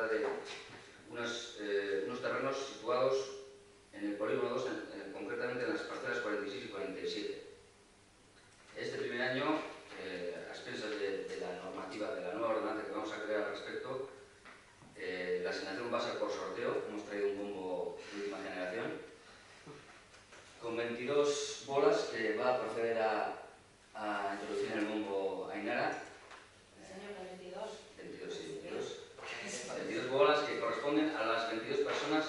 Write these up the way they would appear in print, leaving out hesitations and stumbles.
trata de unos terrenos situados en el polígono 2, concretamente en las parcelas 46 y 47. Este primer año, a expensas de la normativa, de la nueva ordenanza que vamos a crear al respecto, la asignación va a ser por sorteo. Hemos traído un bombo de última generación con 22 bolas que va a proceder a introducir en el bombo Ainara. Señor, 22. 22, sí, 22 bolas que corresponden a las 22 personas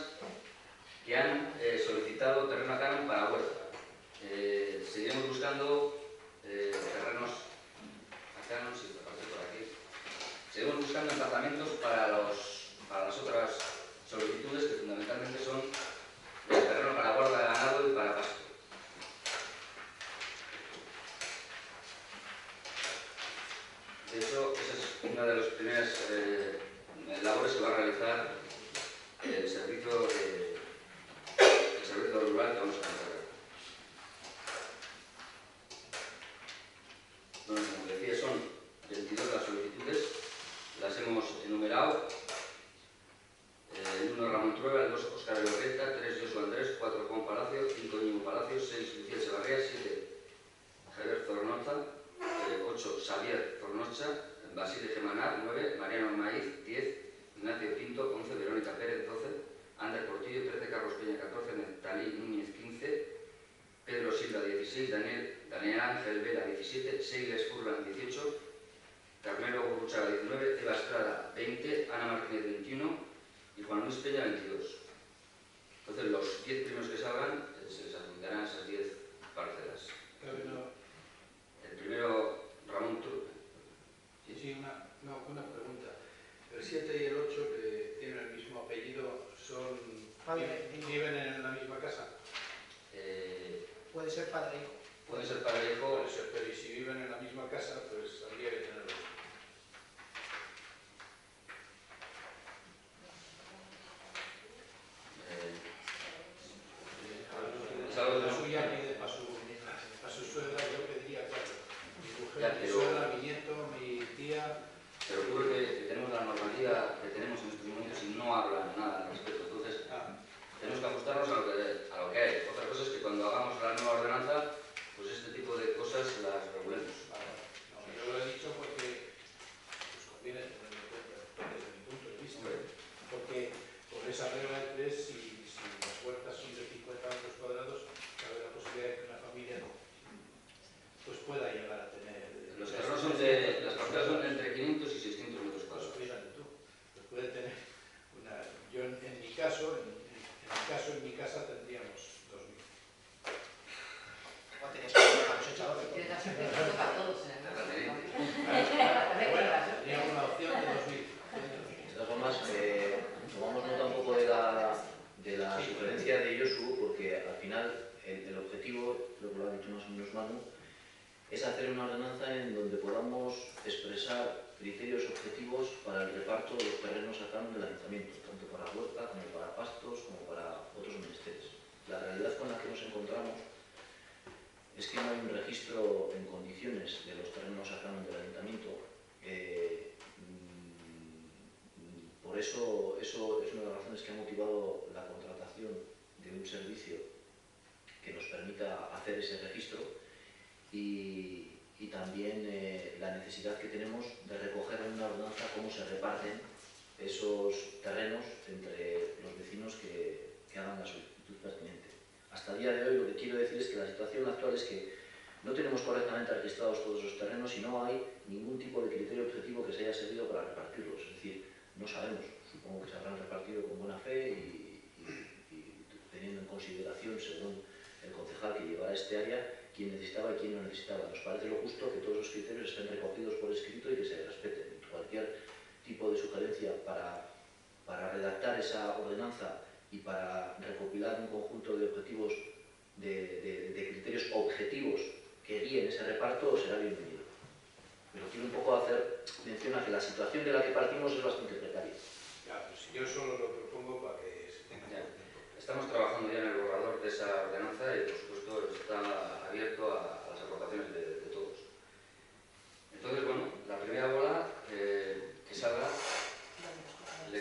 que han solicitado terreno a canon para huerta. Seguiremos buscando terrenos a canon, si por aquí. Seguimos buscando emplazamientos para las otras solicitudes, que fundamentalmente son de terreno para guarda de ganado y para pasto. De hecho, esa es una de las primeras labores que va a realizar el servicio rural que vamos a encargar. Bueno, como decía, son 22 las solicitudes, las hemos enumerado. El 1 Ramón Trueba, el 2 Óscar Elorreta, 3 Josué Andrés, 4 Juan Palacio, 5 Íñigo Palacio, 6 Lucía Echevarría, 7 Javier Zornoza, 8 Xavier Zornocha, Basile Gemanar, 9 Mariano Maiz, 10 Ignacio Pinto, 11 Verónica Pérez, 12 Ander Portillo, 13 Carlos Peña, 14 Netalí Núñez, 15 Pedro Silva, 16 Daniel Ángel Vela, 17 Seiles Furlan, 18 Carmelo Gurruchaga, 19 Eva Estrada, 20 Ana Martínez, 21 y Juan Luis Peña, 22. Entonces, los 10 primeros que salgan se les adjudicarán esas 10 parcelas. El primero, Ramón Trueba. Sí, una pregunta. El 7 y el 8, que tienen el mismo apellido, ¿viven en la misma casa? Puede ser padre e hijo. Puede ser padre e hijo. Puede ser, pero y si viven en la misma casa, pues habría que tenerlo. A su suegra yo pediría 4. Mi mujer, mi suegra, mi nieto, mi tía. Pero ocurre que tenemos la normativa que tenemos en estos momentos y no hablan nada al respecto. Entonces, tenemos que ajustarnos a lo que hay. Otra cosa es que cuando hagamos la nueva ordenanza, pues este tipo de cosas las regulemos. No, yo lo he dicho porque pues conviene tenerlo en cuenta desde mi punto de vista. Porque por esa regla de 3, si las huertas son de 50 metros cuadrados, cabe la posibilidad de que una familia pues pueda llegar a tener... Los terrenos son las parcelas son entre 500 y 600 metros cuadrados. Pues fíjate tú, pues puede tener una... Yo en mi caso, en mi casa tendríamos 2.000. O tenéis que poner a cosechador. Tiene la suerte que toca a todos en el caso. Bueno, tendríamos una opción de 2.000. De todas formas, tomamos nota un poco de la sugerencia de Josu, porque al final el objetivo, creo que lo ha dicho más o menos Manu, es hacer una ordenanza en donde podamos expresar criterios objetivos para el reparto de los terrenos a canon del ayuntamiento, tanto para huerta como para pastos como para otros menesteres. La realidad con la que nos encontramos es que no hay un registro en condiciones de los terrenos a canon del ayuntamiento. Por eso es una de las razones que ha motivado la contratación de un servicio que nos permita hacer ese registro y también la necesidad que tenemos de recoger en una ordenanza cómo se reparten esos terrenos entre los vecinos que hagan la solicitud pertinente. Hasta el día de hoy lo que quiero decir es que la situación actual es que no tenemos correctamente registrados todos esos terrenos y no hay ningún tipo de criterio objetivo que se haya servido para repartirlos. Es decir, no sabemos, supongo que se habrán repartido con buena fe y teniendo en consideración, según el concejal que llevará este área, quién necesitaba y quién no necesitaba. Nos parece lo justo que todos los criterios estén recogidos por escrito y que se respeten. Cualquier tipo de sugerencia para redactar esa ordenanza y para recopilar un conjunto de objetivos, de criterios objetivos que guíen ese reparto será bienvenido. Pero quiero un poco hacer mención a que la situación de la que partimos es bastante precaria. Ya, pues yo solo lo propongo para que se tenga en cuenta. Estamos trabajando ya en el borrador de esa ordenanza y, por supuesto, está abierto a las aportaciones de todos. Entonces, bueno, la primera bola que salga le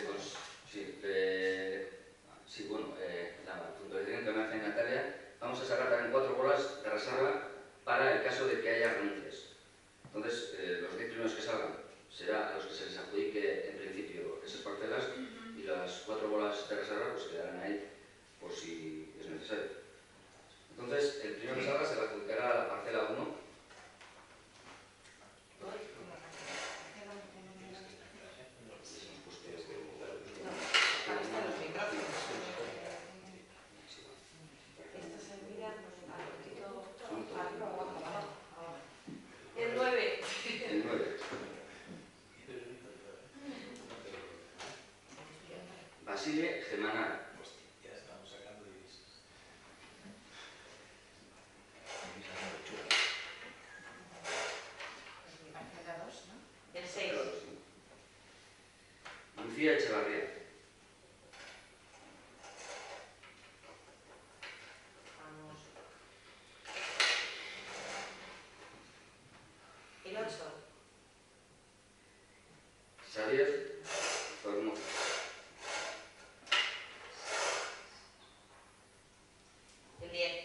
Basile Gemanar. Hostia, ya estamos sacando divisas. Divisas no lechuga. Me parece que era 2, ¿no? El 6. Claro, sí. Lucía Echevarría. Vamos. El 8. Xavier Formosa. El 10.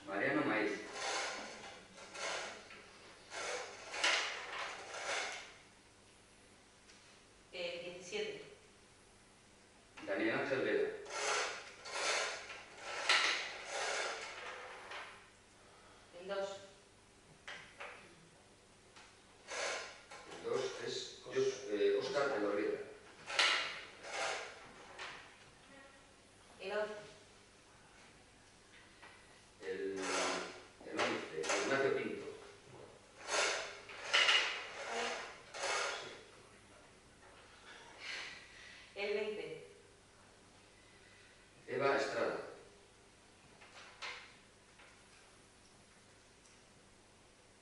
Mariano Maíz. El 17. Daniel Ángel Vega. El 2. El 2 es Óscar Elorrieta. El 11. El 11, Ignacio Pinto. El 20. Eva Estrada.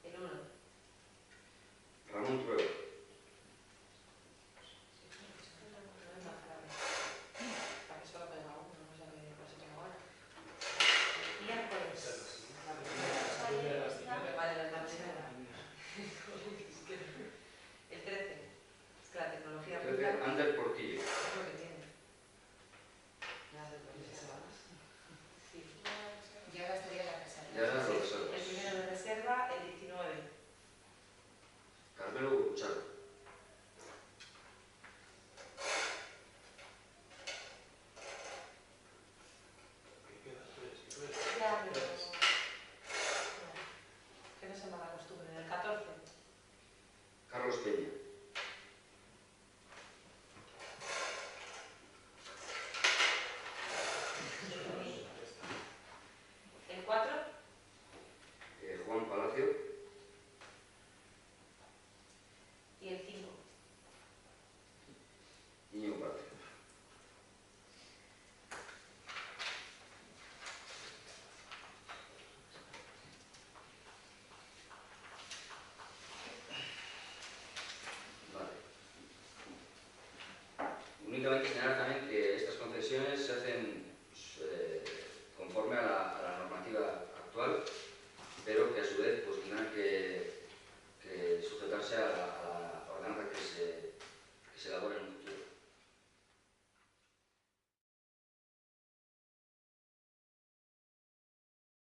El 1. Ramón Trueba. No es más grave. Para que solo pega uno, no sé qué cosa tengo ahora. Miércoles. Vale, la primera. El 13. Es que la tecnología 13, apunta Ander Portillo. es lo que tiene. Ya sé por qué se va. Sí. Y ahora estaría la reserva. Ya eran los El reservas. primero de reserva, el 19. Carmelo Gurruchaga. ¿Qué queda? ¿Tres? Ya, pero... Que no se me acostumbren. El 14. Carlos Peña. El 4. Juan Palacio. Y el 5. Íñigo Palacio. Vale. Únicamente señalar también que estas concesiones se hacen conforme a la normativa actual, pero que a su vez pues, tendrán que